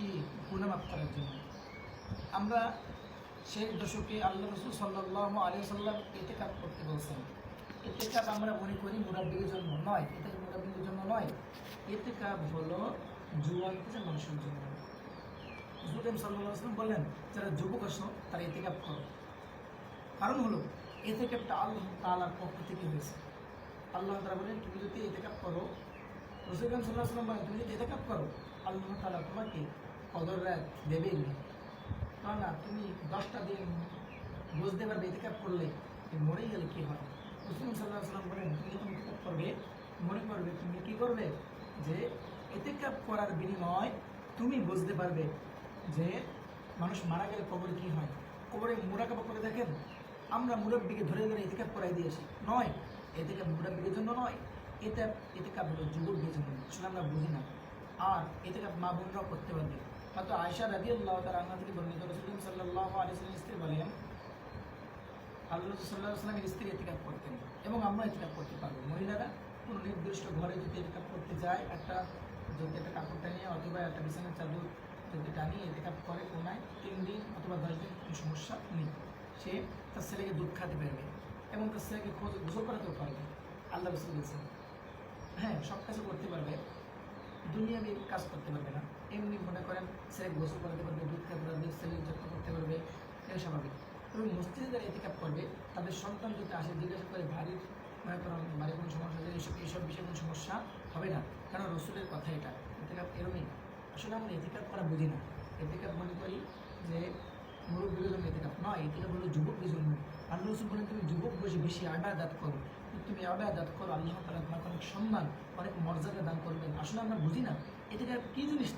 কি গুনাহ করার জন্য। আমরা সেই দশকে আল্লাহ রাসূল সাল্লাল্লাহু আলাইহি ওয়াসাল্লাম ইতিকাফ করতে বলছেন। ইতিকাফ আমরা মনে করি মুরাব্বির জন্য নয়, এটা মুরাব্বির জন্য নয়। ইতিকাফ হলো জুয়ান থেকে মানুষের জন্য। রাসূল সাল্লাল্লাহু আলাইহি ওয়াসাল্লাম বলেন, যারা যুবক আছো তারা ইতিকাফ করো। কারণ হলো ইতিকাফটা আল্লাহ তাআলার পক্ষ থেকে হয়েছে। আল্লাহ তাআলা বলেন, তুমি যদি ইতিকাফ করো, রাসূল সাল্লাল্লাহু আলাইহি ওয়াসাল্লাম বলেন, তুমি যদি ইতিকাফ করো আল্লাহ তাআলা তোমাকে কদর রাত দেবেই না। না, তুমি 10টা দিন বুঝতে পারবে ইতিকাফ করলে মরে গেলে কি হয়। রাসূল সাল্লাল্লাহু আলাইহি ওয়াসাল্লাম বলেন, তুমি যখন ইতিকাফ করবে মনে করবে তুমি কি করবে, যে ইতিকাফ করার বিনিময় তুমি বুঝতে পারবে যে মানুষ মারা গেলে কবরে কি হয়। কবরে মুরাকাবা করে দেখেন, আমরা মুরব্বিকে ধরে ধরে ইতিকাফ করাই দিয়েছি। নয়, ইতিকাফ মুরব্বির জন্য নয়, ইতিকাফ হলো যুবকদের জন্য। আসলে আমরা বুঝি না। আর ইতিকাফ মা বোনরাও করতে পারবে। হয়তো আয়েশা রাদিয়াল্লাহু তাআলা আনহা থেকে বর্ণিত, রাসূল সাল্লাল্লাহু আলাইহি ওয়াসাল্লামের স্ত্রী বলেন, আল্লাহ রাসূল সাল্লাল্লাহু আলাইহি ওয়াসাল্লামের স্ত্রী ইতিকাফ করতেন এবং আমরা ইতিকাফ করতে পারবো। মহিলারা কোনো নির্দিষ্ট ঘরে যদি ইতিকাফ করতে যায়, যদি একটা কাপড়টা নিয়ে অথবা একটা বিছানার চাদর যদি টানিয়ে ইতিকাফ করে কোনায় 3 দিন অথবা 10 দিন, কোনো সমস্যা নেই। সে তার ছেলেকে দুধ খাতে পারবে এবং তার ছেলেকে গোসল করাতেও পারবে। আল্লাহ রাসূল বলেছেন, হ্যাঁ, সব কাজও করতে পারবে, দুনিয়াবি কাজ করতে পারবে না। এমনি মনে করেন ছেলে গোসল করাতে পারবে, দুধ খাতে পারবে, ছেলের যত্ন করতে পারবে, এটা স্বাভাবিক। এবং মসজিদে যারা ইতিকাফ করবে তাদের সন্তান যদি আসে জিজ্ঞাসা করে মনে করেন বাড়ির কোনো সমস্যা আছে, এইসব বিষয়ে কোনো সমস্যা হবে না, কারণ রসুলের কথা এটা। ইতিকাফ এরমই। আসলে আমরা ইতিকাফ করা বুঝি না। ইতিকাফ মনে করি যে মুরব্বীর জন্য ইতিকাফ নয়, ইতিকাফ হলো যুবকদের জন্য। আল্লাহ রাসূল বলেন, তুমি যুবক বসে বেশি ইবাদত করো। তুমি ইবাদত করো, আল্লাহ তাআলা তোমাকে অনেক সম্মান, অনেক মর্যাদা দান করবেন। আসলে আমরা বুঝি না ইতিকাফ কি জিনিস।